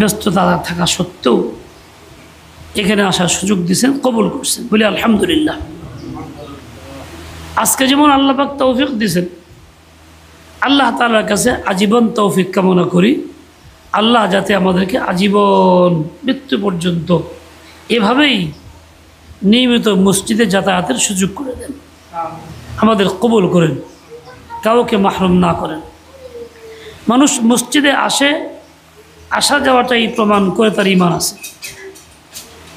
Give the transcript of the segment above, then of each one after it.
ব্যস্ততা থাকা সত্ত্বেও এখানে আসার সুযোগ দিয়েছেন, কবুল করছেন, বলি আলহামদুলিল্লাহ। আজকে যেমন আল্লাহ পাক তৌফিক দিয়েছেন, আল্লাহ তাআলার কাছে আজীবন তৌফিক কামনা করি, আল্লাহ যাতে আমাদেরকে আজীবন মৃত্যু পর্যন্ত এভাবেই নিয়মিত মসজিদে যাতায়াতের সুযোগ করে দেন, আমাদের কবুল করেন, কাউকে মাহরুম না করেন। মানুষ মসজিদে আসা যাওয়াটাই প্রমাণ করে তার ঈমান আছে।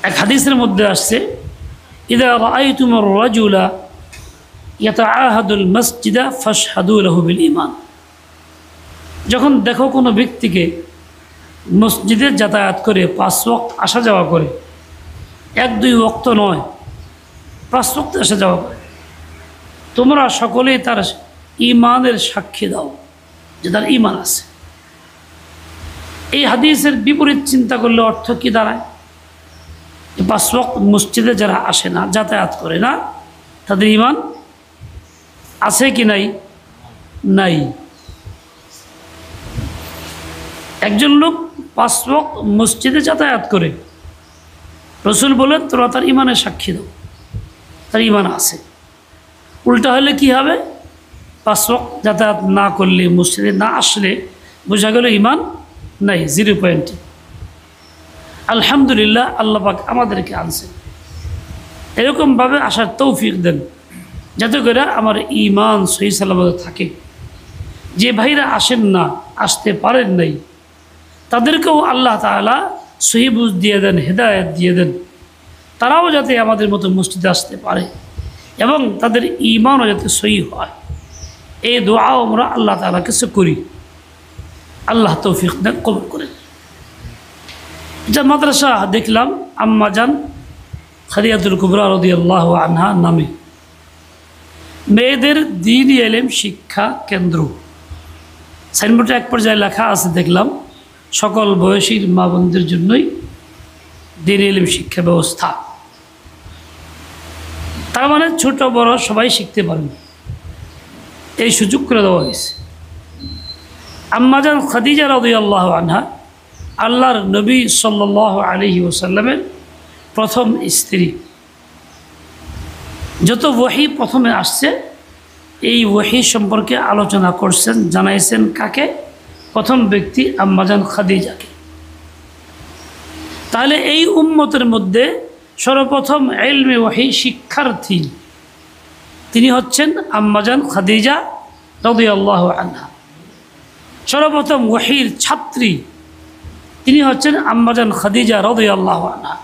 এক হাদিসের মধ্যে আসছে, ইযা রাআইতুমুর রাজুলা ইয়াতাআহাদুল মসজিদা ফাশহাদু লাহু বিল ঈমান। যখন দেখো কোনো ব্যক্তিকে মসজিদে যাতায়াত করে 5 ওয়াক্ত আসা যাওয়া করে, 1-2 ওয়াক্ত নয়, 5 ওয়াক্ত আসা যাওয়া করে, তোমরা সকলেই তার ঈমানের সাক্ষী দাও যে তার ঈমান আছে। এই হাদিসের বিপরীত চিন্তা করলে অর্থ কি দাঁড়ায়? 5 ওয়াক্ত মসজিদে যারা আসে না, যাতায়াত করে না, তাদের ঈমান আছে কি নাই? নাই। একজন লোক 5 ওয়াক্ত মসজিদে যাতায়াত করে, রাসূল বলেন তোরা তার ঈমানের সাক্ষী দাও, তার ঈমান আছে। উল্টা হলে কি হবে? 5 ওয়াক্ত যাতায়াত না করলে, মসজিদে না আসলে বোঝা গেল ঈমান নাই, 0 পয়েন্টে। আলহামদুলিল্লাহ, আল্লাহ পাক আমাদেরকে আনছেন, এরকমভাবে আসার তৌফিক দেন যাতে করে আমার ঈমান সহি সালামত থাকে। যে ভাইরা আসেন না, আসতে পারেন নাই, তাদেরকেও আল্লাহ তাআলা সহি বুঝ দিয়ে দেন, হেদায়েত দিয়ে দেন, তারাও যাতে আমাদের মতো মসজিদে আসতে পারে এবং তাদের ঈমানও যাতে সহি হয়। এই দোয়াও আমরা আল্লাহ তাআলার কাছে করি, আল্লাহ তৌফিক দেন, কবুল করেন। যা মাদ্রাসা দেখলাম আম্মা জান খাদিজাতুল কুবরা রাদিয়াল্লাহু আনহা নামে, মেয়েদের দ্বীনি ইলম শিক্ষা কেন্দ্র। সাইনবোর্ডে এক পর্যায়ে লেখা আছে দেখলাম, সকল বয়সীর মা বোনদের জন্যই দ্বীনি ইলম শিক্ষা ব্যবস্থা। তার মানে ছোট বড় সবাই শিখতে পারেন, এই সুযোগ করে দেওয়া হয়েছে। আম্মা জান খাদিজা রাদিয়াল্লাহু আনহা আল্লাহর নবী সাল্লাল্লাহু আলাইহি ওয়াসাল্লামের প্রথম স্ত্রী। যত ওহী প্রথমে আসছে, এই ওহী সম্পর্কে আলোচনা করছেন, জানাইছেন কাকে? প্রথম ব্যক্তি আম্মা জান খাদিজাকে। তাহলে এই উম্মতের মধ্যে সর্বপ্রথম ইলমে ওহী শিক্ষার্থী তিনি হচ্ছেন আম্মা জান খাদিজা রাদিয়াল্লাহু আনহা। সর্বপ্রথম ওহীর ছাত্রী তিনি হচ্ছেন আম্মা জান খাদিজা রাদিয়াল্লাহু আনহা।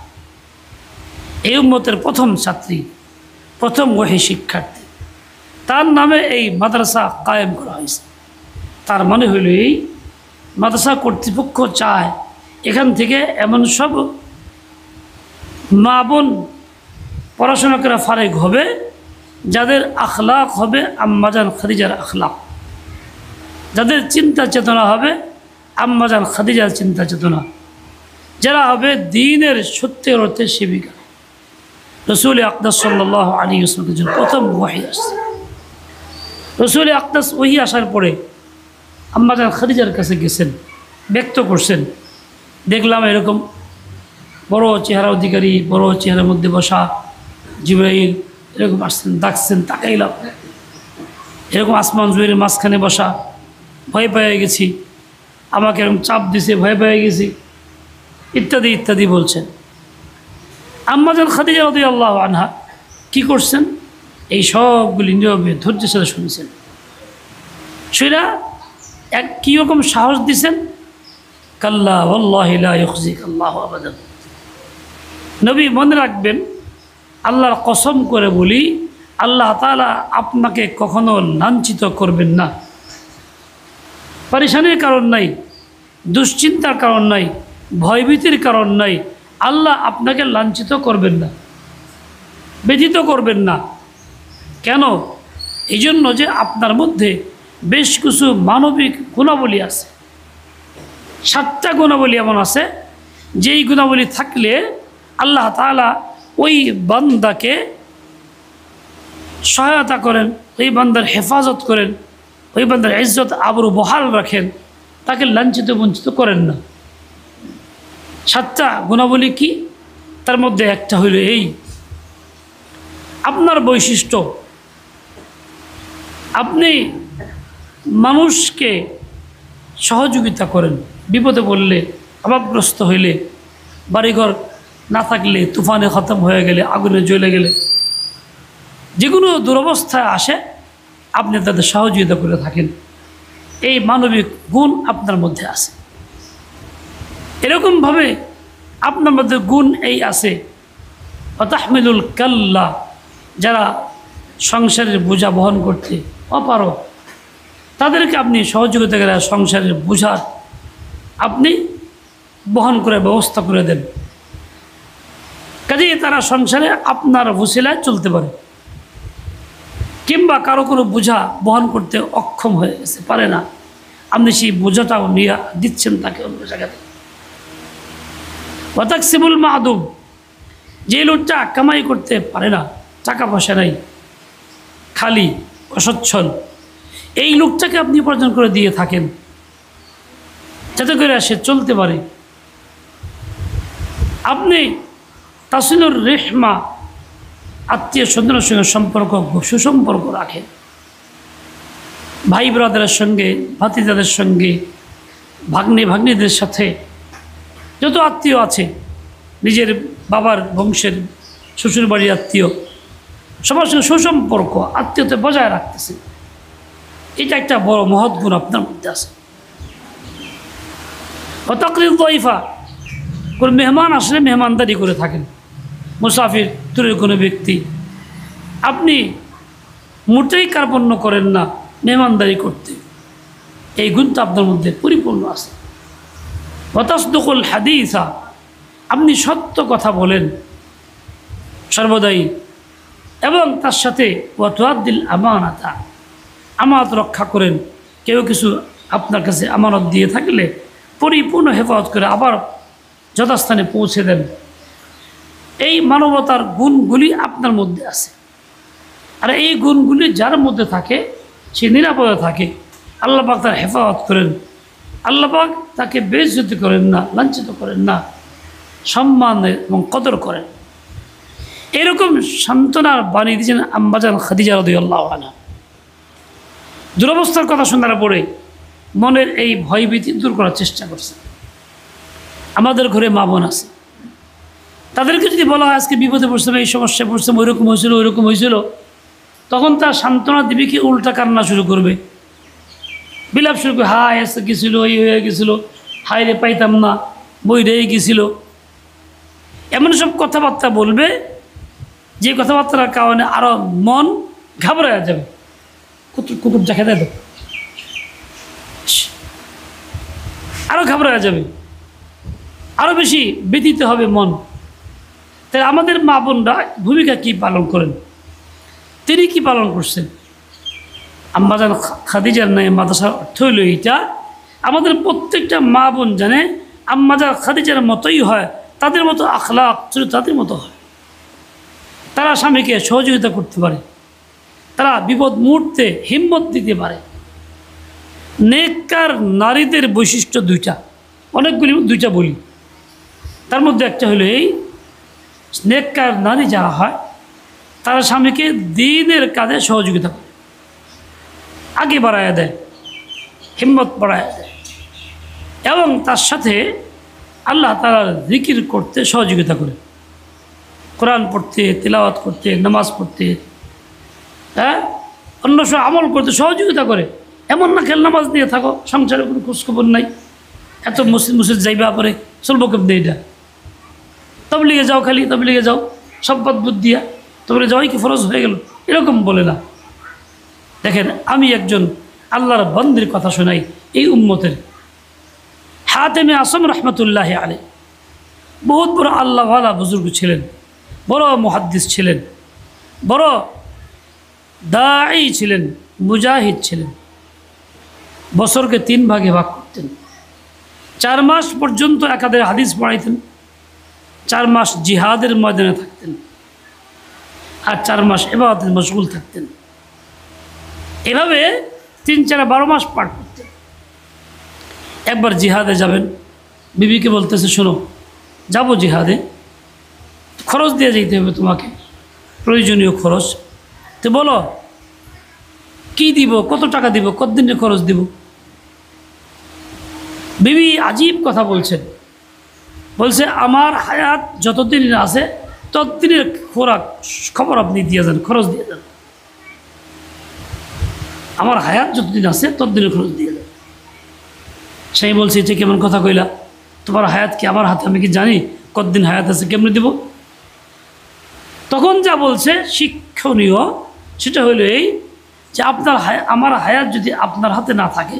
এই উম্মতের প্রথম ছাত্রী, প্রথম ওহী শিক্ষার্থী, তার নামে এই মাদ্রাসা কায়েম করা হয়েছে। তার মানে হইল এই মাদ্রাসা কর্তৃপক্ষ চায় এখান থেকে এমন সব মা বোন পড়াশোনা করে ফারেক হবে যাদের আখলাক হবে আম্মা জান খাদিজার আখলাক, যাদের চিন্তা চেতনা হবে আম্মা জান খাদিজার চিন্তা চেতনা, যারা হবে দ্বীনের সত্যের অর্থে সেবিকা। রাসূল আকদাস সাল্লাল্লাহু আলাইহি ওয়াসাল্লামের জন্য প্রথম ওহী আসছে। রাসূল আকদাস ওহী আসার পরে আম্মা জান খাদিজার কাছে গেছেন, ব্যক্ত করছেন, দেখলাম এরকম বড় চেহারা অধিকারী, বড় চেহারার মধ্যে বসা জিবরাইল এরকম আসছেন, ডাকছেন, তাকাইলাম, এরকম আসমান জমিনের মাঝখানে বসা, ভয় পেয়ে গেছি, আমাকে এরকম চাপ দিছে, ভয় পেয়ে গেছি, ইত্যাদি ইত্যাদি বলছেন। আম্মা জান খাদিজা রাদিয়াল্লাহু আনহা কী করছেন? এই সবগুলি নীরবে ধৈর্যের সাথে শুনছেন। সেটা কীরকম সাহস দিছেন? কাল্লা ওয়াল্লাহি লা ইউখজিকা আল্লাহু আবাদান। নবী মনে রাখবেন, আল্লাহর কসম করে বলি, আল্লাহ তাআলা আপনাকে কখনো লাঞ্ছিত করবেন না। পরেশানির কারণ নাই, দুশ্চিন্তার কারণ নাই, ভয়ভীতির কারণ নাই, আল্লাহ আপনাকে লাঞ্ছিত করবেন না, ব্যথিত করবেন না। কেন? এই জন্য যে আপনার মধ্যে বেশ কিছু মানবিক গুণাবলী আছে। 7টা গুণাবলী এমন আছে যেই গুণাবলী থাকলে আল্লাহ তাআলা ওই বান্দাকে সহায়তা করেন, ওই বান্দার হেফাজত করেন, ওই বান্দার ইজ্জত আবরু বহাল রাখেন, তাকে লাঞ্ছিত বঞ্চিত করেন না। 7টা গুণাবলী কি? তার মধ্যে একটা হইল এই, আপনার বৈশিষ্ট্য, আপনি মানুষকে সহযোগিতা করেন। বিপদে পড়লে, অভাবগ্রস্ত হইলে, বাড়িঘর না থাকলে, তুফানে খতম হয়ে গেলে, আগুনে জ্বলে গেলে, যে কোনো দুরবস্থায় আসে আপনি তাদের সহযোগিতা করে থাকেন। এই মানবিক গুণ আপনার মধ্যে আছে। এরকমভাবে আপনার মধ্যে গুণ এই আছে, তাহমিলুল কাল্লা, যারা সংসারের বোঝা বহন করতে অপারগ, তাদেরকে আপনি সহযোগিতা করে সংসারের বোঝা আপনি বহন করে ব্যবস্থা করে দেন। কাজেই তারা সংসারে আপনার ওসিলায় চলতে পারে। কিংবা কারো কোনো বোঝা বহন করতে অক্ষম হয়ে গেছে, পারে না, আপনি সেই বোঝাটাও নিয়ে দিচ্ছেন তাকে অন্য জায়গাতে। ওয়াতাকসিবুল মাদুম, যে লোকটা কামাই করতে পারে না, টাকা পয়সা নাই, খালি অসচ্ছল, এই লোকটাকে আপনি উপার্জন করে দিয়ে থাকেন যাতে করে সে চলতে পারে। আপনি তাসিলুর রেহমা, আত্মীয় স্বজনের সঙ্গে সম্পর্ক, সুসম্পর্ক রাখেন। ভাই ব্রাদারের সঙ্গে, ভাতিজাদের সঙ্গে, ভাগ্নিদের সাথে, যত আত্মীয় আছে, নিজের বাবার বংশের শ্বশুর বাড়ির আত্মীয়, সবার সঙ্গে সুসম্পর্ক, আত্মীয়তা বজায় রাখতেছে। এটা একটা বড় মহৎ গুণ আপনার মধ্যে আছে। তাকরির দইফা, কোনো মেহমান আসলে মেহমানদারি করে থাকেন। মুসাফির, দূরের কোনো ব্যক্তি, আপনি মোটেই কার্পণ্য করেন না মেহমানদারি করতে। এই গুণটা আপনার মধ্যে পরিপূর্ণ আছে। ওয়াতাসদুকুল হাদিসা, আপনি সত্য কথা বলেন সর্বদাই, এবং তার সাথে ওয়াতুআদ্দিল আমানাতা, আমানত রক্ষা করেন। কেউ কিছু আপনার কাছে আমানত দিয়ে থাকলে পরিপূর্ণ হেফাজত করে আবার যথাস্থানে পৌঁছে দেন। এই মানবতার গুণগুলি আপনার মধ্যে আছে। আর এই গুণগুলি যার মধ্যে থাকে সে নিরাপদে থাকে। আল্লাহ পাক তার হেফাজত করেন, আল্লাহ পাক তাকে বেইজ্জতি করেন না, লাঞ্ছিত করেন না, সম্মান এবং কদর করেন। এরকম সান্ত্বনার বাণী দিয়েছেন আম্মাজান খাদিজা রাদিয়াল্লাহু আনহা। দুরবস্থার কথা শোনার পরে মনের এই ভয়ভীতি দূর করার চেষ্টা করছে। আমাদের ঘরে মা বোন আছে, তাদেরকে যদি বলা হয় আজকে বিপদে পড়ছে, এই সমস্যায় পড়ছে, ওইরকম হয়েছিল, ওইরকম হয়েছিল, তখন তার সান্ত্বনা দিবে কি উল্টা কান্না শুরু করবে, বিলাপ শুরু করবে, হায় এসে গেছিলো, এই হয়ে গেছিলো, হায় রে পাইতাম না, বই রেয়ে গেছিলো, এমন সব কথাবার্তা বলবে যে কথাবার্তার কারণে আরও মন ঘাবড়ায় যাবে। কুতুব দেখা দেয়, আরও ঘাবড়ায় যাবে, আরও বেশি ব্যথিত হবে মন। তাই আমাদের মা বোনরা ভূমিকা কী পালন করেন, তিনি কি পালন করছেন? আম্মাজান খাদিজার নাই মাদ্রাসার অর্থ হইল এইটা, আমাদের প্রত্যেকটা মা বোন জানে আম্মাজান খাদিজার মতোই হয়, তাদের মতো আখলাক চরিত্র তাদের মতো হয়। তারা স্বামীকে সহযোগিতা করতে পারে, তারা বিপদ মুহূর্তে হিম্মত দিতে পারে। নেককার নারীদের বৈশিষ্ট্য দুইটা, অনেকগুলি, দুইটা বলি। তার মধ্যে একটা হলো এই, নেককার নারী যারা হয় তারা স্বামীকে দ্বীনের কাজে সহযোগিতা করে, আগে বাড়ায় দেয়, হিম্মত বাড়ায় দেয়, এবং তার সাথে আল্লাহ তাআলার জিকির করতে সহযোগিতা করে, কোরআন পড়তে, তিলাওয়াত করতে, নামাজ পড়তে, হ্যাঁ, অন্য সব আমল করতে সহযোগিতা করে। এমন না খেল নামাজ দিয়ে থাকো, সংসারে কোনো খোঁজখবর নাই, এত মসজিদ যাইবা পরে চলবো কেমনি, এটা তবলিগে যাও, খালি তবলিগে যাও, সম্পদ বুদ্ধিয়া তবলিগে যাওয়াই কি ফরজ হয়ে গেল, এরকম বলে না। দেখেন, আমি একজন আল্লাহর বন্দির কথা শোনাই, এই উম্মতের হাতেমে আসম রহমতুল্লাহ আলাইহি, বহুত বড় আল্লাহওয়ালা বুজুর্গ ছিলেন, বড় মুহাদ্দিস ছিলেন, বড় দাঈ ছিলেন, মুজাহিদ ছিলেন। বছরকে 3 ভাগে ভাগ করতেন। 4 মাস পর্যন্ত একাদের হাদিস পড়াইতেন, 4 মাস জিহাদের ময়দানে থাকতেন, আর 4 মাস ইবাদতে মশগুল থাকতেন। এভাবে 3, 4, 12 মাস পাঠ করতেন। একবার জিহাদে যাবেন, বিবিকে বলতেছে, শোনো যাবো জিহাদে, খরচ দিয়ে যেতে হবে তোমাকে, প্রয়োজনীয় খরচ। তো বলো কি দিব, কত টাকা দিব, কতদিনের খরচ দিব? বিবি আজীব কথা বলছেন, বলছে আমার হায়াত যতদিন আছে ততদিনের খোরাক খবর আপনি দিয়ে যান, খরচ দিয়ে যান। আমার হায়াত যতদিন আছে ততদিনের খরচ দিয়ে যান। সেই বলছে যে কেমন কথা কইলা, তোমার হায়াত কি আমার হাতে, আমি কি জানি কতদিন হায়াত আছে, কেমনে দিব? তখন যা বলছে শিক্ষণীয় সেটা হলো এই যে আমার হায়াত যদি আপনার হাতে না থাকে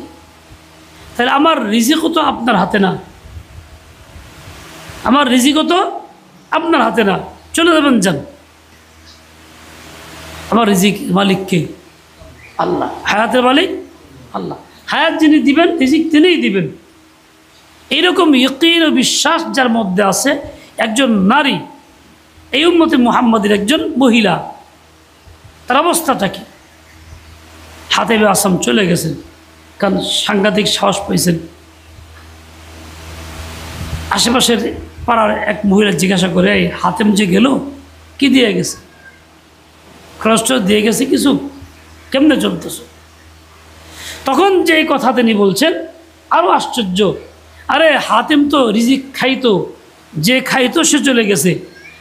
তাহলে আমার রিজিকও তো আপনার হাতে না, আমার রিজিকও তো আপনার হাতে না, চলে যাবেন যান। আমার রিজিক মালিক কে? আল্লাহ। হায়াতের মালিক আল্লাহ, হায়াত যিনি দিবেন রিজিক তিনিই দিবেন। এইরকম ইয়াকিন ও বিশ্বাস যার মধ্যে আছে, একজন নারী, এই উম্মতে মুহাম্মাদের একজন মহিলা, তার অবস্থাটা কি? হাতেবে আসাম চলে গেছেন, কারণ সাংঘাতিক সাহস পেয়েছেন। আশেপাশের পাড়ার এক মহিলা জিজ্ঞাসা করে, এই হাতেম যে গেল কি দিয়ে গেছে? খরচ দিয়ে গেছে কিছু, কেমনে চলতেছ? তখন যে কথা তিনি বলছেন আরও আশ্চর্য, আরে হাতেম তো রিজিক খাইতো, যে খাইতো সে চলে গেছে,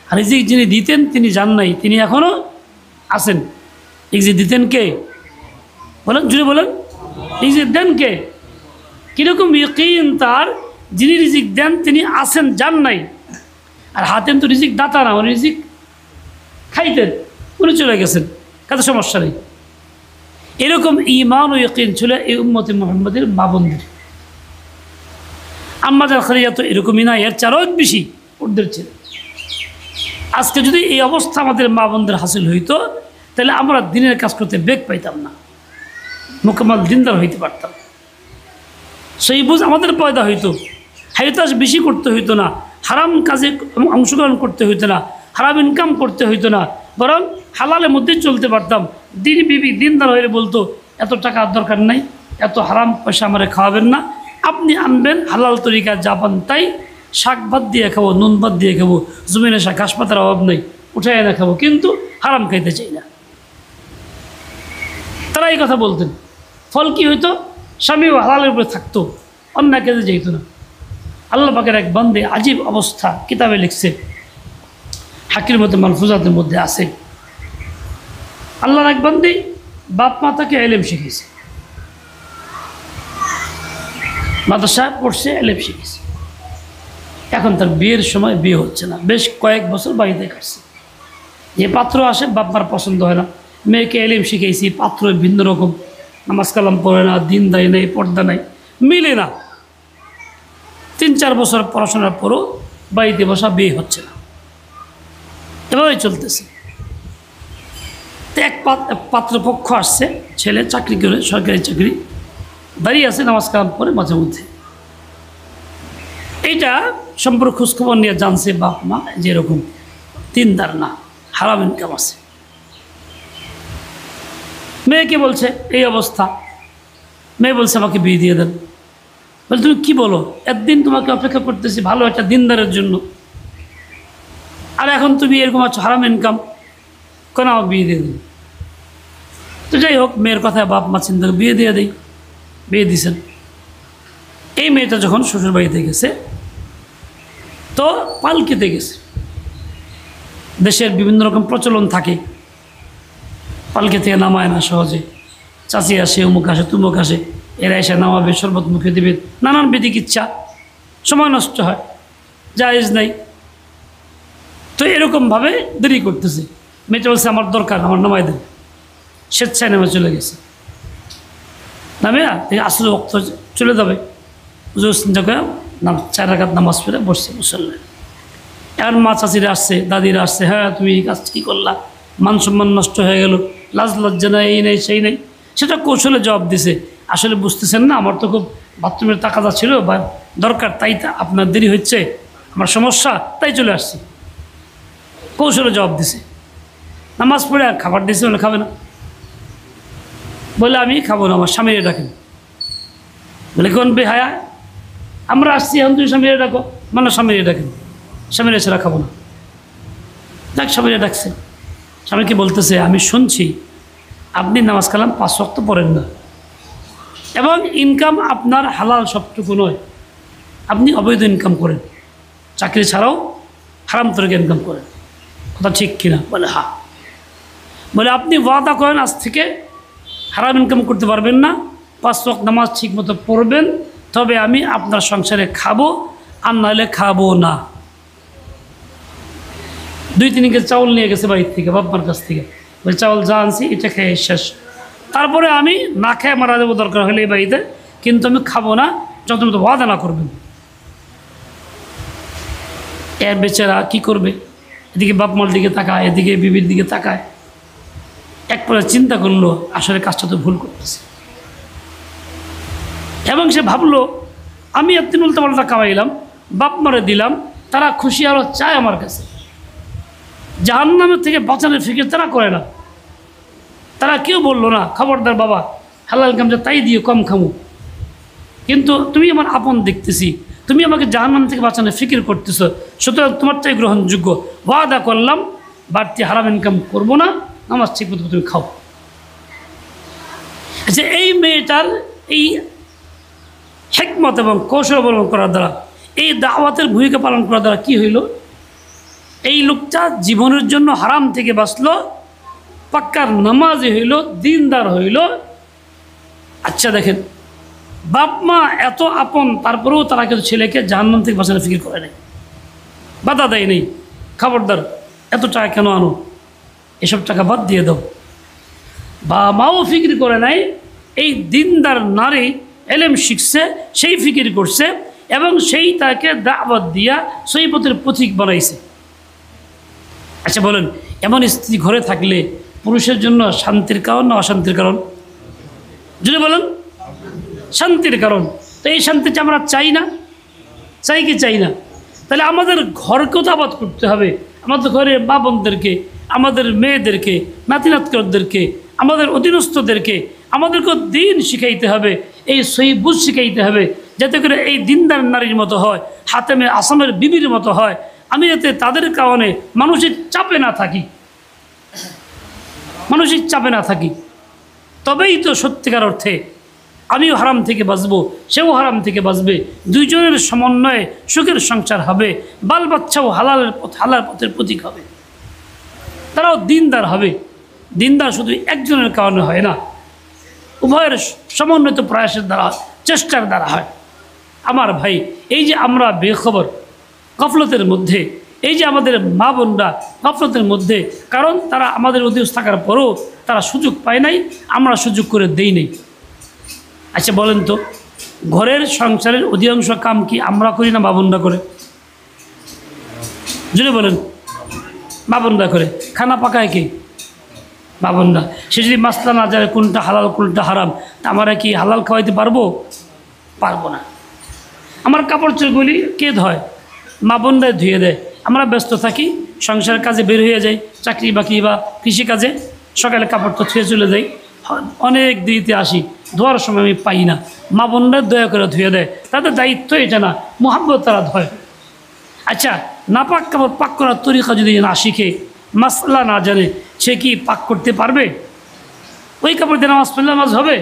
আর রিজিক যিনি দিতেন তিনি যান নাই, তিনি এখনও আছেন। রিজিক দিতেন কে? বলেন, জুড়ে বলেন, রিজিক দেন কে? কীরকম ইয়াকিন তার, যিনি রিজিক দেন তিনি আছেন, যান নাই। আর হাতেম তো রিজিক দাতা না, উনি রিজিক খাইতেন, উনি চলে গেছেন, কাজে সমস্যা নেই। এরকম ঈমান ও ইয়াকিন ছিল এই উম্মতে মুহাম্মাদের মা বোনদের। আম্মা জান খাদিজা তো এরকমই না, এর চারও বেশি ওদের ছিল। আজকে যদি এই অবস্থা আমাদের মা বোনদের হাসিল হইতো তাহলে আমরা দিনের কাজ করতে বেগ পাইতাম না, মোকাম্মল দিনদার হইতে পারতাম। সেই বুঝ আমাদের পয়দা হইতো, হাইতাস বেশি করতে হইতো না, হারাম কাজে অংশগ্রহণ করতে হইতো না, হারাম ইনকাম করতে হইতো না, বরং হালালের মধ্যে চলতে পারতাম। দিন বিবি দিনদার হয়ে বলতো, এত টাকার দরকার নাই, এত হারাম পয়সা আমারে খাওয়াবেন না, আপনি আনবেন হালাল তরিকা যা পান তাই, শাক ভাত দিয়ে খাবো, নুন ভাত দিয়ে খাবো, জমিনে শাক ঘাস পাতার অভাব নেই, উঠে এনে খাবো, কিন্তু হারাম খাইতে চাই না। তারা এই কথা বলতেন। ফল কি হইতো? স্বামীও হালালের উপরে থাকতো, অন্যায় কাজে যেত না। আল্লাহ পাকের এক বান্দে আজীব অবস্থা কিতাবে লিখছে, হাকির মধ্যে মালফুজাতের মধ্যে আছে। আল্লাহর এক বান্দে বাপ মা তাকে এলেম শিখেছে, মাদ্রাসা পড়ছে, এলেম শিখেছে। এখন তার বিয়ের সময় বিয়ে হচ্ছে না, বেশ কয়েক বছর বাড়িতে কাটছে। যে পাত্র আসে বাপ মার পছন্দ হয় না, মেয়েকে এলেম শিখেছি, পাত্র ভিন্ন রকম, নামাজ কালাম পড়ে না, দিন দায় নেই, পর্দা নাই, মিলে না। 3-4 বছর পড়াশোনার পরও বাড়িতে বসা, বিয়ে হচ্ছে না, এভাবেই চলতেছে। তো এক পাত্রপক্ষ আসছে, ছেলে চাকরি করে, সরকারি চাকরি, দাঁড়িয়ে আছে, নামাজ কালাম পরে মাঝে মধ্যে। এইটা সম্পর্ক খোঁজখবর নিয়ে জানছে বাপ মা যেরকম দিনদার না, হারাম ইনকাম আছে। মেয়েকে বলছে এই অবস্থা, মেয়ে বলছে আমাকে বিয়ে দিয়ে দেন। বলে তুমি কি বলো, একদিন তোমাকে অপেক্ষা করতেছি ভালো একটা দিনদারের জন্য, আর এখন তুমি এরকম আছো, হারাম ইনকাম, কেন আমাকে বিয়ে দিয়ে দিন? তো যাই হোক, মেয়ের কথায় বাপ মা চিন্তা করে বিয়ে দিয়ে দেয়, বিয়ে দিয়েছেন। এই মেয়েটা যখন শ্বশুর বাড়িতে গেছে তো পালকিতে গেছে, দেশের বিভিন্ন রকম প্রচলন থাকে, পালকি থেকে নামায় না সহজে, চাচি আসে, অমুক আসে, তুমুক আসে, এরা এসে নামাবে, শরবত মুখে দেবে, নানান বিধিক ইচ্ছা, সময় নষ্ট হয়, জায়েজ নাই। তো এরকমভাবে দেরি করতেছে। মেয়েটা বলছে আমার দরকার, আমার নামায় দেন, স্বেচ্ছায় নেমে চলে গেছে। নামে আসলে রক্ত চলে যাবে, চিন্তা করে 4 রাকাত নামাজ পড়ে বসছে মুসল্লায়। এখন মা চাচিরা আসছে, দাদিরা আসছে, হ্যাঁ তুমি এই কাজ কী করলা, মান সম্মান নষ্ট হয়ে গেল, লাজ লজ্জা নাই, এই নেই সেই নেই, সেটা কৌশলে জবাব দিছে। আসলে বুঝতেছেন না, আমার তো খুব বাথরুমের তাকাদা ছিল বা দরকার, তাই আপনার দেরি হচ্ছে, আমার সমস্যা, তাই চলে আসছি, কৌশলে জবাব দিছে। নামাজ পড়ে আর খাবার দিয়েছে, বলে খাবে না, বলে আমি খাবো না, আমার স্বামীরে ডাকেন। বলে কোন বেহায়া, আমরা আসছি, এখন তুমি স্বামীরে ডাকো, মানে স্বামীরে ডাকেন। স্বামীর এছাড়া খাবো না। যাক, স্বামীরা ডাকছে, স্বামীকে বলতেছে, আমি শুনছি আপনি নামাজ কালাম 5 ওয়াক্ত পড়েন না, এবং ইনকাম আপনার হালাল সবটুকু নয়, আপনি অবৈধ ইনকাম করেন, চাকরি ছাড়াও হারাম তরিকে ইনকাম করেন, কথা ঠিক কিনা? বলে হ্যাঁ। বলে আপনি ওয়াদা করেন আজ থেকে হারাম ইনকাম করতে পারবেন না, 5 ওয়াক্ত নামাজ ঠিক মতো পড়বেন, তবে আমি আপনার সংসারে খাবো, আর নাহলে খাবো না। 2-3 কেজি চাউল নিয়ে গেছে বাড়ির থেকে, বাপমার কাছ থেকে, বলে চাউল যা আনছি এটা খেয়ে শেষ, তারপরে আমি না খেয়ে মারা যাবো দরকার হলে এই বাড়িতে, কিন্তু আমি খাবো না যত মতো ওয়াদা না করবেন। এর বেচারা কী করবে? এদিকে বাপমার দিকে তাকায়, এদিকে বিবির দিকে তাকায়, একবারে চিন্তা করলো আসলে কাজটা তো ভুল করতেছে, এবং সে ভাবলো আমি এত উল্টাপাল্টা কামাইলাম, বাপ মারে দিলাম, তারা খুশি আরও চায় আমার কাছে, জাহান্নামের থেকে বাঁচানোর ফিকির তারা করে না। তারা কেউ বললো না খবরদার বাবা হালাল কামটা তাই দিয়ে কম খামু, কিন্তু তুমি আমার আপন দেখতেছি, তুমি আমাকে জাহান্নাম থেকে বাঁচানোর ফিকির করতেছো, সুতরাং তোমারটাই গ্রহণযোগ্য, ওয়াদা করলাম বাড়তি হারাম ইনকাম করবো না, নামাজ ঠিক মতো তুমি খাও। আচ্ছা, এই মেয়েটার এই হিকমত এবং কৌশল অবলম্বন করার দ্বারা, এই দাওয়াতের ভূমিকা পালন করার দ্বারা কি হইল? এই লোকটা জীবনের জন্য হারাম থেকে বাঁচলো, পাক্কার নামাজি হইল, দিনদার হইল। আচ্ছা দেখেন, বাপ মা এত আপন, তারপরেও তারা কিন্তু ছেলেকে জাহান্নাম থেকে বাঁচানোর ফিকির করে নেই, বাধা দেয় নেই, খবরদার এত টাকা কেন আনো, এসব টাকা বাদ দিয়ে দাও। বা মাও ফিকির করে নাই, এই দিনদার নারী এলেম শিখছে, সেই ফিকির করছে, এবং সেই তাকে দাওয়াত দিয়া সেই পথের পথিক বানাইছে। আচ্ছা বলেন, এমন স্ত্রী ঘরে থাকলে পুরুষের জন্য শান্তির কারণ না অশান্তির কারণ? যদি বলেন শান্তির কারণ, তো এই শান্তিটা আমরা চাই না? চাই কি চাই না? তাহলে আমাদের ঘরকেও তো আবাদ করতে হবে, আমাদের ঘরে মা বোনদেরকে, আমাদের মেয়েদেরকে, নাতিনাতদেরকে, আমাদের অধীনস্থদেরকে আমাদেরকে দিন শিখাইতে হবে, এই সহি বুঝ শিখাইতে হবে, যাতে করে এই দিনদার নারীর মতো হয়, হাতেমে আসামের বিবির মতো হয়, আমি যাতে তাদের কারণে মানসিক চাপে না থাকি, মানসিক চাপে না থাকি, তবেই তো সত্যিকার অর্থে আমিও হারাম থেকে বাঁচবো, সেও হারাম থেকে বাঁচবে, দুইজনের সমন্বয়ে সুখের সংসার হবে, বাল বাচ্চাও হালালের পথ, হালাল পথের প্রতীক হবে, তারাও দিনদার হবে। দিনদার শুধু একজনের কারণে হয় না, উভয়ের সমন্বিত প্রয়াসের দ্বারা, চেষ্টার দ্বারা হয়। আমার ভাই, এই যে আমরা বেখবর গফলতের মধ্যে, এই যে আমাদের মা বোনরা গফলতের মধ্যে, কারণ তারা আমাদের অধীনস্থ থাকার পরেও তারা সুযোগ পায় নাই, আমরা সুযোগ করে দেই নাই। আচ্ছা বলেন তো, ঘরের সংসারের অধিকাংশ কাম কি আমরা করি না মা বোনরা করে? যদি বলেন, মা বোনরা করে। খানা পাকায় কি? মা বোনরা। সে যদি মাসলা না জানে কোনটা হালাল কোনটা হারাম, তা আমরা কি হালাল খাওয়াইতে পারবো? পারবো না। আমার কাপড় চোপড়গুলি কে ধয়? মা বোনরাই ধুয়ে দেয়। আমরা ব্যস্ত থাকি, সংসারের কাজে বের হয়ে যাই, চাকরি বাকরি বা কৃষিকাজে, সকালে কাপড়টা ধুয়ে চলে যাই, অনেক দেরিতে আসি, ধোয়ার সময় আমি পাই না, মা বোনরা দয়া করে ধুয়ে দেয়, তাদের দায়িত্ব এটা না, মোহাম্মত তারা ধয়। আচ্ছা, নাপাক কাপড় পাক করার তরিকা যদি না শিখে, মাসলা না জানে, সে কি পাক করতে পারবে? ওই কাপড় দিয়ে নামাজ পড়লে নামাজ হবে?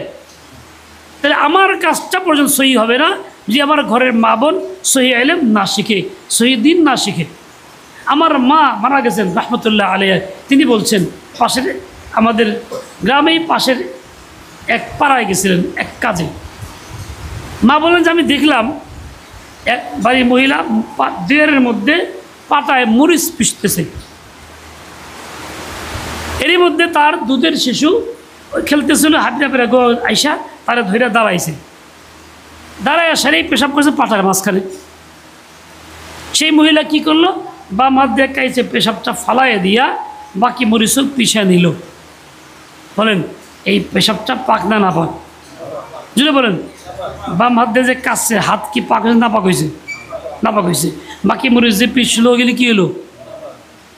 তাহলে আমার কাজটা পর্যন্ত সহি হবে না যে আমার ঘরের মা বোন সহি ইলম না শিখে, সহি দিন না শিখে। আমার মা মারা গেছেন রহমতুল্লাহ আলাইহি, তিনি বলছেন, পাশের আমাদের গ্রামেই পাশের এক পাড়ায় গেছিলেন এক কাজে। মা বলেন যে আমি দেখলাম এক বাড়ির মহিলা দুয়ারের মধ্যে পাটায় মরিচ পিষতেছে, এরই মধ্যে তার দুধের শিশু খেলতেছিল, হাঁপিয়া পেরে আইসা তারা ধরে দাঁড়াইছে, দাঁড়ায় সারেই পেশাব করছে পাটার মাঝখানে। সেই মহিলা কি করলো, বাম হাত দিয়ে কাইছে পেশাবটা ফালাইয়া দিয়া বাকি মরিচও পিছিয়ে নিল। বলেন এই পেশাবটা পাক না না পাক? যদি বলেন, বাম হাত দিয়ে যে কাটছে, হাত কি পাক হয়েছে না পাক হয়েছে? না পাক হয়েছে। বাকি মরিচ যে পিছলো গেলে কী হলো?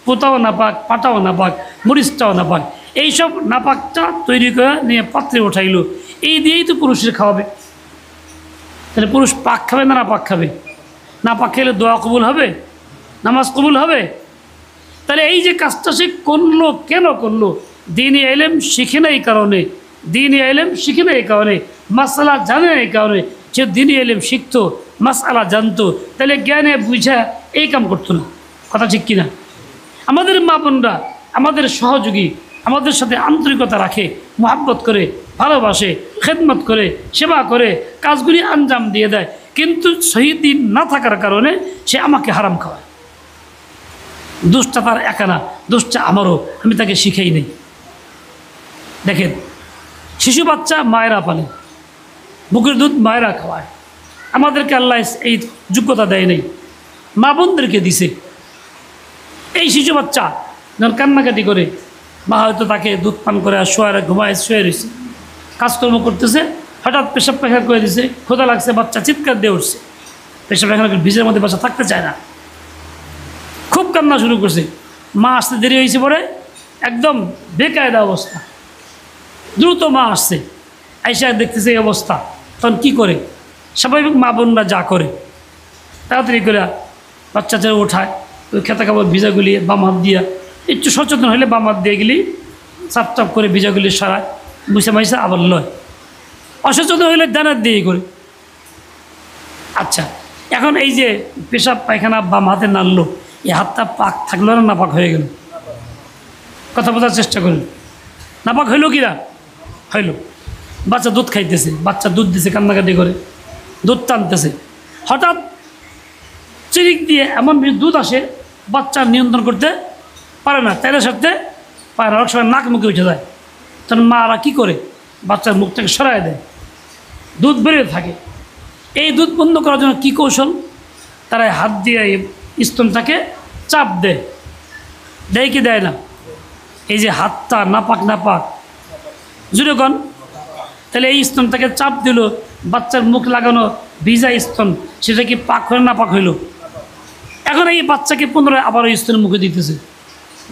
পোতাও না পাক, পাটাও না পাক, মরিচটাও না পাক। এইসব নাপাকটা তৈরি করে নিয়ে পাত্রে উঠাইলো, এই দিয়েই তো পুরুষের খাওয়াবে। তাহলে পুরুষ পাক খাবে না না পাক খাবে? না পাক খেলে দোয়া কবুল হবে? নামাজ কবুল হবে? তাহলে এই যে কাজটা সে করলো, কেন করলো? দ্বীনি ইলম শিখে না এই কারণে, দ্বীনি ইলম শিখে না এই কারণে, মাসআলা জানে না এই কারণে। সে দ্বীনি ইলম শিখতো, মাসআলা জানতো, তাহলে জ্ঞানে বুঝা এই কাম করতো না। কথা ঠিক কিনা? আমাদের মা বোনরা আমাদের সহযোগী, আমাদের সাথে আন্তরিকতা রাখে, মহাব্বত করে, ভালোবাসে, খেদমত করে, সেবা করে, কাজগুলি আঞ্জাম দিয়ে দেয়, কিন্তু সহি দ্বীন না থাকার কারণে সে আমাকে হারাম খাওয়ায়। দোষটা তার একা না, দোষটা আমারও, আমি তাকে শিখাই নেই। দেখেন, শিশু বাচ্চা মায়েরা পালে, বুকের দুধ মায়েরা খাওয়ায়। আমাদেরকে আল্লাহ এই যোগ্যতা দেয় নেই, মা বোনদেরকে দিছে। এই শিশু বাচ্চা যখন কান্নাকাটি করে, মা হয়তো তাকে দুধ পান করে আর শোয়ারে ঘুমায় শুয়ে রয়েছে, কাজকর্ম করতেছে, হঠাৎ পেশাব পায়খানা করে দিছে, ক্ষুধা লাগছে, বাচ্চা চিৎকার দিয়ে উঠছে, পেশাব পায়খানা করে ভিজের মধ্যে বাচ্চা থাকতে চায় না, খুব কান্না শুরু করছে। মা আসতে দেরি হয়েছে, পরে একদম বেকায়দা অবস্থা, দ্রুত মা আসছে, আইসা দেখতেছে এই অবস্থা। তখন কী করে? স্বাভাবিক মা বোনরা যা করে, তাড়াতাড়ি করে বাচ্চা ছেড়ে ওঠায়, ওই খেতা কাপড় ভিজাগুলি বাম হাত দিয়া, একটু সচেতন হলে বাম হাত দিয়ে গেলি চাপ চাপ করে ভিজাগুলি সারায়, মুছে মাইসে আবার লয়। অসচেতন হলে ডানার দিয়ে করে। আচ্ছা, এখন এই যে পেশাব পায়খানা বাম হাতে নাড়লো, এই হাতটা পাক থাকলো না নাপাক হয়ে গেল? কথা বোঝার চেষ্টা করুন। নাপাক হইল কি না? হইল। বাচ্চা দুধ খাইতেছে, বাচ্চা দুধ দিছে, কান্নাকাটি করে, দুধ টানতেছে, হঠাৎ চিরিক দিয়ে এমন দুধ আসে, বাচ্চা নিয়ন্ত্রণ করতে পারে না, তেলের সাথে পারে না, অনেক সময় নাক মুখে উঠে যায়। তখন মারা কী করে? বাচ্চার মুখটাকে সরাই দেয়, দুধ বেরিয়ে থাকে। এই দুধ বন্ধ করার জন্য কী কৌশল? তারা হাত দিয়ে স্তনটাকে চাপ দেয়, দেয় কি দেয় না? এই যে হাতটা নাপাক নাপাক, জুড়ে কন, তাহলে এই স্তনটাকে চাপ দিল, বাচ্চার মুখ লাগানো ভিজা স্তন, সেটা কি পাক হয়ে নাপাক হইল? এখন এই বাচ্চাকে পুনরায় আবার ওই স্তনের মুখে দিতেছে,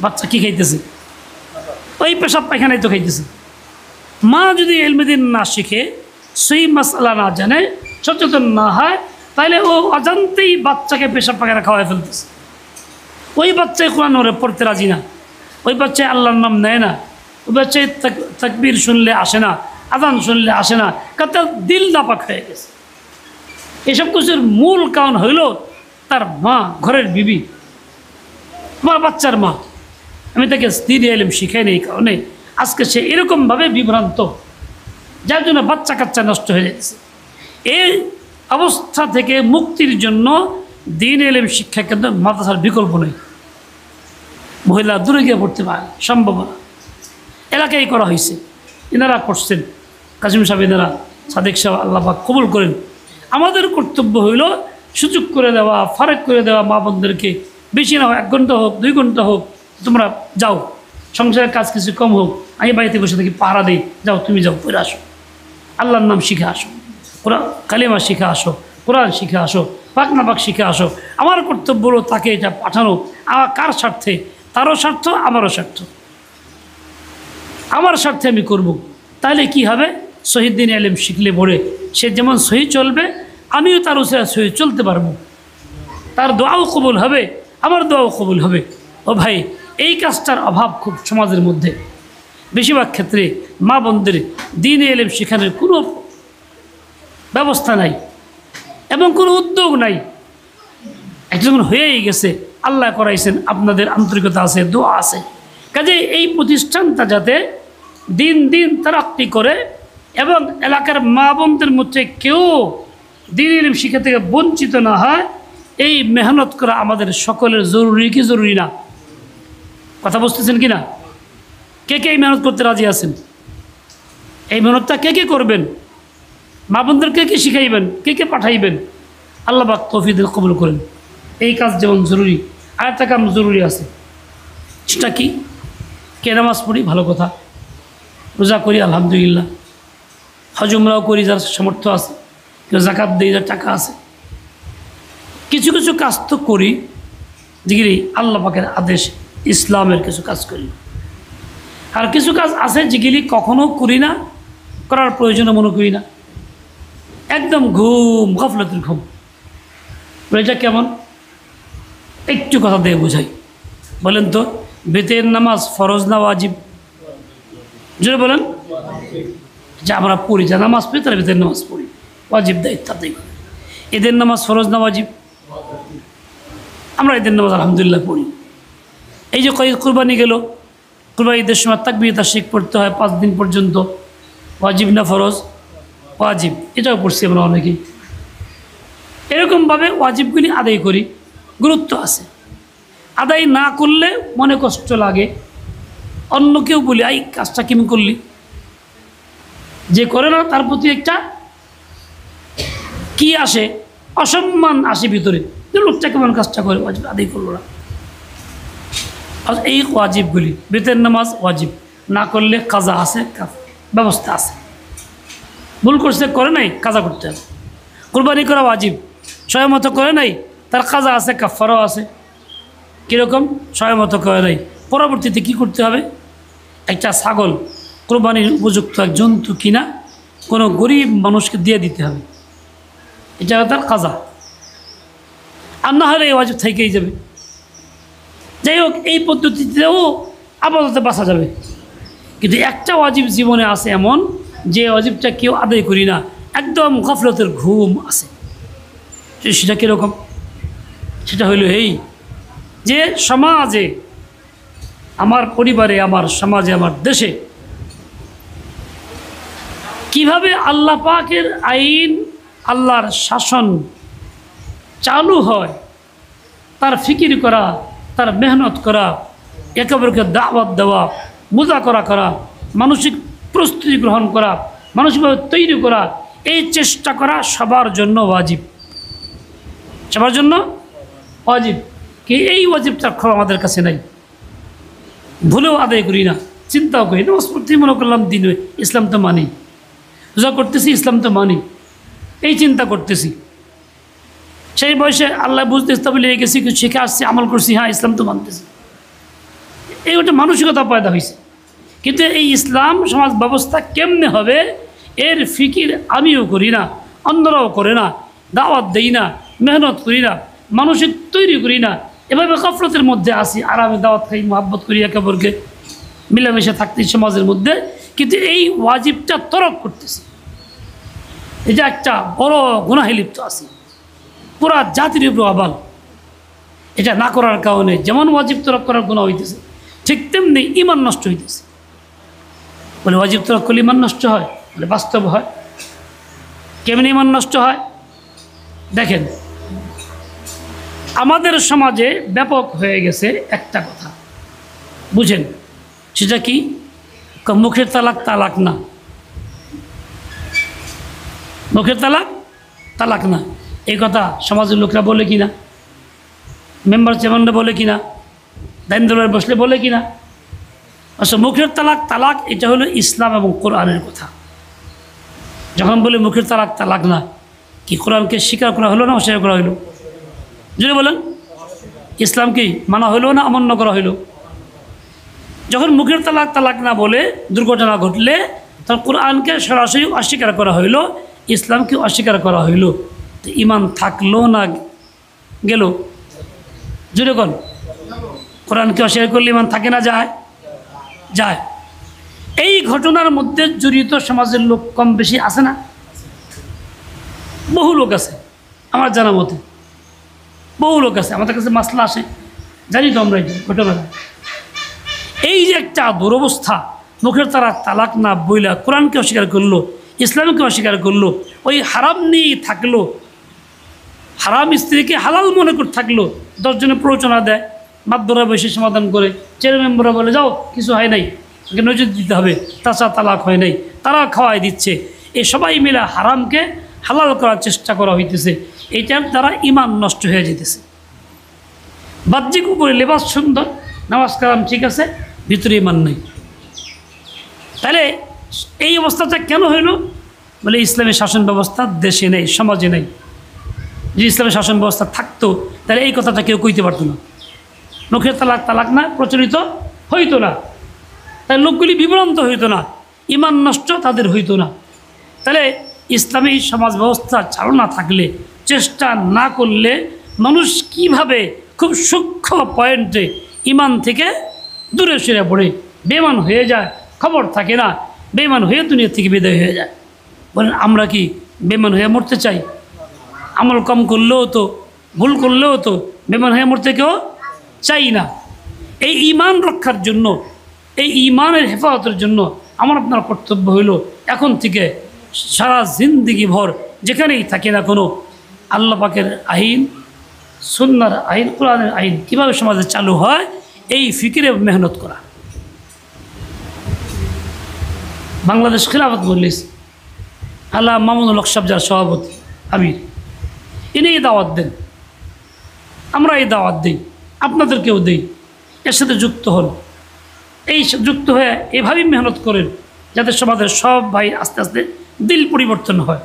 বাচ্চা কি খাইতেছে? ওই পেশাব পায়খানায় তো খাইতেছে। মা যদি ইলমে-দ্বীন না শিখে, সহি মাসআলা না জানে, সচেতন না হয়, তাহলে ও অজান্তেই বাচ্চাকে পেশাব পায়খানা খাওয়াই ফেলতেছে। ওই বাচ্চায় কোরআন ওরে পড়তে রাজি না, ওই বাচ্চায় আল্লাহর নাম নেয় না, ওই বাচ্চায় তাকবীর শুনলে আসে না, আযান শুনলে আসে না, কারণ তার দিল নাপাক হয়ে গেছে। এসব কিছুর মূল কারণ হইল তার মা, ঘরের বিবি, আমার বাচ্চার মা, আমি তাকে দ্বীনি ইলম শিখাই নেই, কারণে আজকে সে এরকমভাবে বিভ্রান্ত, যার জন্য বাচ্চা কাচ্চা নষ্ট হয়ে যাচ্ছে। এই অবস্থা থেকে মুক্তির জন্য দ্বীনি ইলম শিক্ষা কেন্দ্র, মাদ্রাসার বিকল্প নেই। মহিলা দূরে গিয়ে পড়তে পারে, সম্ভব না, এলাকায় করা হয়েছে, এনারা করছেন, কাজিম সাহেব, এনারা, সাদেক সাহেব, আল্লাহ পাক কবুল করেন। আমাদের কর্তব্য হইল সুযোগ করে দেওয়া, ফারেক করে দেওয়া মা বোনদেরকে, বেশি না হোক, 1 ঘন্টা হোক, 2 ঘন্টা হোক, তোমরা যাও, সংসারের কাজ কিছু কম হোক, আমি বাড়িতে বসে থাকি, পাহারা দিই, যাও, তুমি যাও, পড়ে আসো, আল্লাহর নাম শিখে আসো, কোরআন কালিমা শিখে আসো, কোরআন শিখে আসো, পাক না পাক শিখে আসো। আমার কর্তব্য হলো তাকে এটা পাঠানো। আমার কার স্বার্থে? তারও স্বার্থ, আমারও স্বার্থ। আমার স্বার্থে আমি করব। তাহলে কি হবে? সহি দ্বীনি ইলম শিখলে পড়ে সে যেমন সহি চলবে, আমিও তার উসিলা সহি চলতে পারবো, তার দোয়াও কবুল হবে, আমার দোয়াও কবুল হবে। ও ভাই, এই কাজটার অভাব খুব সমাজের মধ্যে। বেশিরভাগ ক্ষেত্রে মা বোনদের দ্বীনি ইলম শেখানোর কোনো ব্যবস্থা নাই এবং কোনো উদ্যোগ নাই। একজন হয়েই গেছে, আল্লাহ করাইছেন, আপনাদের আন্তরিকতা আছে, দোয়া আছে, কাজে এই প্রতিষ্ঠানটা যাতে দিন দিন তারাক্কি করে এবং এলাকার মা বোনদের মধ্যে কেউ দ্বীনি ইলম শিক্ষা থেকে বঞ্চিত না হয়, এই মেহনত করা আমাদের সকলের জরুরি কি জরুরি না? কথা বুঝতেছেন কি না? কে কে এই মেহনত করতে রাজি আছেন? এই মেহনতটা কে কে করবেন? মা বোনদেরকে কে শিখাইবেন? কে কে পাঠাইবেন? আল্লাহ পাক তৌফিক কবুল করেন। এই কাজ যেমন জরুরি, আরেকটা কাম জরুরি আছে, সেটা কি? কে নামাজ পড়ি, ভালো কথা, রোজা করি, আলহামদুলিল্লাহ, হজ উমরাও করি যার সামর্থ্য আছে, কেউ জাকাত দেয় যার টাকা আছে, কিছু কিছু কাজ তো করি যেগুলি আল্লাহ পাকের আদেশ, ইসলামের কিছু কাজ করি, আর কিছু কাজ আছে যেগুলি কখনো করি না, করার প্রয়োজনও মনে করি না, একদম ঘুম, গফলতের ঘুম। এটা কেমন? একটু কথা দিয়ে বোঝাই, বলেন তো বেতের নামাজ ফরজ না ওয়াজিব? জোরে বলেন। যে আমরা পড়ি, যা নামাজ পড়ি তারা বেতের নামাজ পড়ি, ওয়াজিব দায়িত্ব আদায় করি। এদের নামাজ ফরজ না ওয়াজিব? আমরা এদের নামাজ আলহামদুলিল্লাহ পড়ি। এই যে কুরবানি গেল, কুরবানি ঈদের সময় তাকবীর তাশরিক পড়তে হয় 5 দিন পর্যন্ত, ওয়াজিব না ফরজ? ওয়াজিব, এটাও পড়ছি আমরা অনেকেই। এরকমভাবে ওয়াজিবগুলি আদায় করি, গুরুত্ব আছে। আদায় না করলে মনে কষ্ট লাগে, অন্য কেউ বলি এই কাজটা কেমন করলি, যে করে না তার প্রতি একটা কি আসে, অসম্মান আসে ভিতরে, যে লোকটা কেমন কাজটা করে, ওয়াজিব আদায় করলো না। এই ওয়াজিবগুলি, বেতের নামাজ ওয়াজিব, না করলে কাজা আছে, ব্যবস্থা আছে। ভুল করছে, করে নাই, কাজা করতে হবে। কুরবানি করা ওয়াজিব, সময় মতো করে নাই, তার কাজা আছে, কাফারাও আছে। কীরকম? সময় মতো করে নাই, পরবর্তীতে কি করতে হবে? একটা ছাগল, কুরবানির উপযুক্ত এক জন্তু কিনা কোনো গরিব মানুষকে দিয়ে দিতে হবে, এটা তার কাজা। আর না হলে এই ওয়াজিব থেকেই যাবে। যাই হোক, এই পদ্ধতিতেও আপাতত বাঁচা যাবে। কিন্তু একটা ওয়াজিব জীবনে আছে এমন, যে ওয়াজিবটা কেউ আদায় করি না, একদম গফলতের ঘুম আছে। সেটা কীরকম? সেটা হইল এই যে সমাজে, আমার পরিবারে, আমার সমাজে, আমার দেশে কিভাবে আল্লাহ পাকের আইন, আল্লাহর শাসন চালু হয়, তার ফিকির করা, তার মেহনত করা, একেবারে দাওয়াত দেওয়া, মুযাকারা করা, মানসিক প্রস্তুতি গ্রহণ করা, মানসিকভাবে তৈরি করা, এই চেষ্টা করা সবার জন্য ওয়াজিব। সবার জন্য ওয়াজিব। কি এই ওয়াজিবটা আমাদের কাছে নাই, ভুলেও আদায় করি না, চিন্তাও করি না। প্রতি মনে করলাম দিন, ইসলাম তো মানি, রোজা করতেছি, ইসলাম তো মানি, এই চিন্তা করতেছি। সেই বয়সে আল্লাহ বুঝতে স্থাপিত গেছি, কিছু শিখে আসছি, আমল করছি, হ্যাঁ ইসলাম তো মানতেছি, এই ওটা মানসিকতা পয়দা হয়েছে। কিন্তু এই ইসলাম সমাজ ব্যবস্থা কেমনে হবে, এর ফিকির আমিও করি না, অন্যরাও করে না, দাওয়াত দেই না, মেহনত করি না, মানসিক তৈরি করি না, এভাবে গফলতের মধ্যে আসি। আর আমি দাওয়াত খাই, মহাব্বত করি, একে অপরকে মিলেমিশে থাকতে সমাজের মধ্যে, কিন্তু এই ওয়াজিবটা তরক করতেছি। এটা একটা বড় গুনাহে লিপ্ত আছি, পুরা জাতির উপর আবাল। এটা না করার কারণে যেমন ওয়াজিব তরক করার গুনাহ হইতেছে, ঠিক তেমনি ঈমান নষ্ট হইতেছে। বলে ওয়াজিব তরক করলে ঈমান নষ্ট হয়? বলে বাস্তব হয়। কেমনি ঈমান নষ্ট হয়? দেখেন, আমাদের সমাজে ব্যাপক হয়ে গেছে একটা কথা, বুঝেন সেটা কি? মুখের তালাক তালাক না, মুখের তালাক তালাক না, এই কথা সমাজের লোকরা বলে কিনা, মেম্বার চেয়ারম্যানরা বলে কিনা, দায়িত্বরে বসলে বলে কিনা। আচ্ছা, মুখের তালাক তালাক, এটা হলো ইসলাম এবং কোরআনের কথা। যখন বলে মুখের তালাক তালাক না, কি কোরআনকে স্বীকার করা হলো না অস্বীকার করা হইল? যদি বলেন ইসলাম কি মানা হইল না অমান্য করা হইল? যখন মুখের তালাক তালাক না বলে দুর্ঘটনা ঘটলে, তখন কোরআনকে সরাসরি অস্বীকার করা হইল, ইসলামকে অস্বীকার করা হইল। তো ঈমান থাকলো না গেল? জুড়ে কোন কোরআনকে অস্বীকার করলে ঈমান থাকে না যায়? যায়। এই ঘটনার মধ্যে জড়িত সমাজের লোক কম বেশি আছে না? বহু লোক আছে আমার জানা মতে, বহু লোক আছে। আমাদের কাছে মাসলা আসে, জানি তো আমরা এই ঘটনা। এই যে একটা দুরবস্থা, মুখের তারা তালাক না বইলা কোরআনকে অস্বীকার করলো, ইসলামকে অস্বীকার করলো, ওই হারাম নিয়েই থাকলো, হারাম স্ত্রীকে হালাল মনে করে থাকলো। 10 জনে প্ররোচনা দেয়, মাধ্যরা বসে সমাধান করে, চেয়ার মেম্বাররা বলে যাও কিছু হয় নাই, নজর দিতে হবে, তাছাড়া তালাক হয় নাই, তারা খাওয়াই দিচ্ছে। এই সবাই মিলে হারামকে হালাল করার চেষ্টা করা হইতেছে। এইটার দ্বারা ঈমান নষ্ট হয়ে যেতেছে। বাহ্যিক উপরে লেবাস সুন্দর, নামাজ কালাম ঠিক আছে, ভিতরে ঈমান নেই। তাহলে এই অবস্থাটা কেন হইল? বলে ইসলামী শাসন ব্যবস্থা দেশে নেই, সমাজে নেই। যদি ইসলামী শাসন ব্যবস্থা থাকতো তাহলে এই কথাটা কেউ কইতে পারতো না, মুখের তালাক তালাক না প্রচলিত হইতো না, তাই লোকগুলি বিভ্রান্ত হইতো না, ঈমান নষ্ট তাদের হইতো না। তাহলে ইসলামী সমাজ ব্যবস্থা চালনা থাকলে, চেষ্টা না করলে মানুষ কিভাবে খুব সূক্ষ্ম পয়েন্টে ইমান থেকে দূরে সরে পড়ে বেঈমান হয়ে যায়, খবর থাকে না, বেঈমান হয়ে দুনিয়া থেকে বিদায় হয়ে যায়। বলেন আমরা কি বেঈমান হয়ে মরতে চাই? আমল কম করলেও তো, ভুল করলেও তো বেঈমান হয়ে মরতে কেউ চাই না। এই ঈমান রক্ষার জন্য, এই ঈমানের হেফাজতের জন্য আমার আপনার কর্তব্য হইল এখন থেকে সারা জিন্দিগি ভর যেখানেই থাকি না কোনো, আল্লাহ পাকের আইন, সুন্নাহর আইন, কোরআনের আইন কীভাবে সমাজে চালু হয় এই ফিকিরে মেহনত করা। বাংলাদেশ খিলাফত মজলিস আল্লাহ মামুনুল হক সাহেব যার সভাপতি আমির, ইনি এই দাওয়াত দেন, আমরা এই দাওয়াত দিই, আপনাদেরকেও দিই, এর সাথে যুক্ত হন। এই যুক্ত হয়ে এভাবেই মেহনত করেন যাতে সমাজের সব ভাই আস্তে আস্তে দিল পরিবর্তন হয়।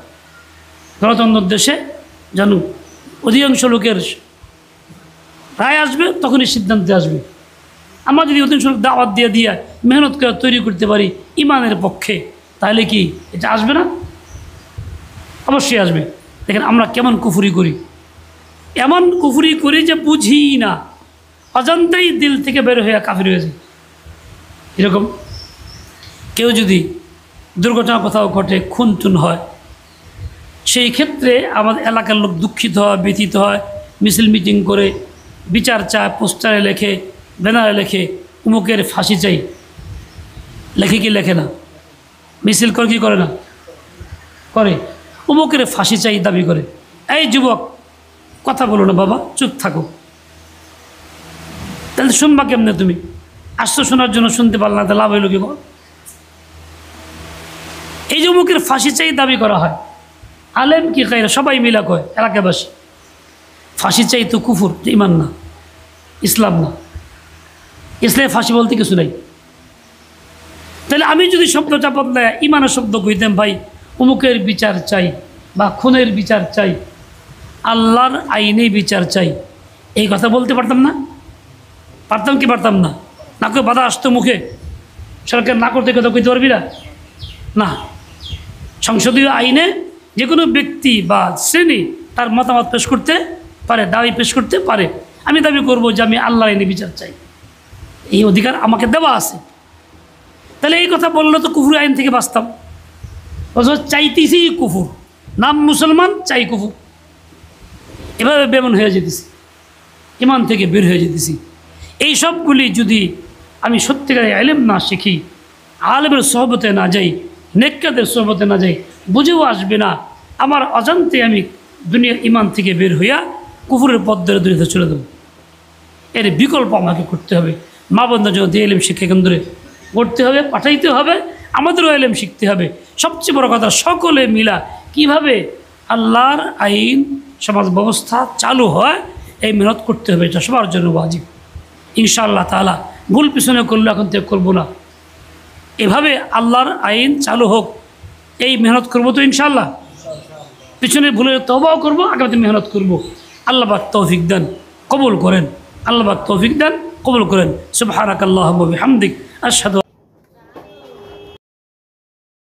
গণতন্ত্র দেশে জানুন অধিকাংশ লোকের রায় আসবে, তখনই সিদ্ধান্তে আসবে। আমরা যদি অধিকাংশ লোক দাওয়াত দিয়ে মেহনত করে তৈরি করতে পারি ইমানের পক্ষে, তাহলে কি এটা আসবে না? অবশ্যই আসবে। দেখেন আমরা কেমন কুফরি করি, এমন কুফরি করি যে বুঝি না, অজান্তেই দিল থেকে বের হয়ে কাফির হয়ে যায়। এরকম কেউ যদি দুর্ঘটনা কোথাও ঘটে, খুন টুন হয়, সেই ক্ষেত্রে আমাদের এলাকার লোক দুঃখিত হয়, ব্যথিত হয়, মিছিল মিটিং করে বিচার চায়, পোস্টারে লেখে, ব্যানারে লেখে উমুকের ফাঁসি চাই, লেখে কি লেখে না? মিছিল করে কি করে না? করে। উমুকের ফাঁসি চাই দাবি করে। এই যুবক কথা বলো না বাবা, চুপ থাকো। তাহলে শুনবা কেমনে তুমি? আসছো শোনার জন্য, শুনতে পারল না, তাহলে লাভ হইল কি? এই যে উমুকের ফাঁসি চাই দাবি করা হয়, আলেম কি খাই সবাই মিলা কয় এলাকাবাসী, ফাঁসি চাই তো কুফুর, ইমান না, ইসলাম না। ইসলামে ফাঁসি বলতে কিছু নাই। তাহলে আমি যদি শব্দটা বদলায় ইমানের শব্দ কইতাম, ভাই উমুকের বিচার চাই বা খুনের বিচার চাই, আল্লাহর আইনে বিচার চাই, এই কথা বলতে পারতাম না? পারতাম কি পারতাম না? না কেউ বাধা আসতো মুখে, সরকার না করতে কথা কইতে পারবি না? না। সংসদীয় আইনে যে কোনো ব্যক্তি বা শ্রেণী তার মতামত পেশ করতে পারে, দাবি পেশ করতে পারে। আমি দাবি করব যে আমি আল্লাহর আইনে বিচার চাই, এই অধিকার আমাকে দেওয়া আছে। তাহলে এই কথা বললে তো কুফুর আইন থেকে বাঁচতাম। চাইতেছি কুফুর, নাম মুসলমান, চাই কুফুর, এভাবে বেমন হয়ে যেতেছি, ইমান থেকে বের হয়ে যেতেছি। এই সবগুলি যদি আমি সত্যিকারে ইলম না শিখি, আলেমের সোহবতে না যাই, নেককাদের সোহবতে না যাই, বুঝেও আসবে না। আমার অজান্তে আমি দুনিয়া ইমান থেকে বের হইয়া কুফুরের পথ ধরে দুনিয়াতে চলে দেবো। এর বিকল্প আমাকে করতে হবে। মা বোনদের জন্য ইলম শিক্ষা কেন্দ্রে করতে হবে, পাঠাইতে হবে, আমাদেরও ইলম শিখতে হবে। সবচেয়ে বড় কথা, সকলে মিলা কিভাবে আল্লাহর আইন সমাজ ব্যবস্থা চালু হয় এই মেহনত করতে হবে। এটা সবার জন্য ওয়াজিব ইনশাআল্লাহ তাআলা। ভুল পিছনে করলে এখন থেকে করবো না, এভাবে আল্লাহর আইন চালু হোক এই মেহনত করবো তো ইনশাআল্লাহ। পিছনে ভুলে তওবাও করবো, আগামীতে মেহনত করবো। আল্লাহ পাক তৌফিক দেন, কবুল করেন। আল্লাহ পাক তৌফিক দেন, কবুল করেন। সুবহানাকাল্লাহুম্মা ওয়া বিহামদিক, আশহাদু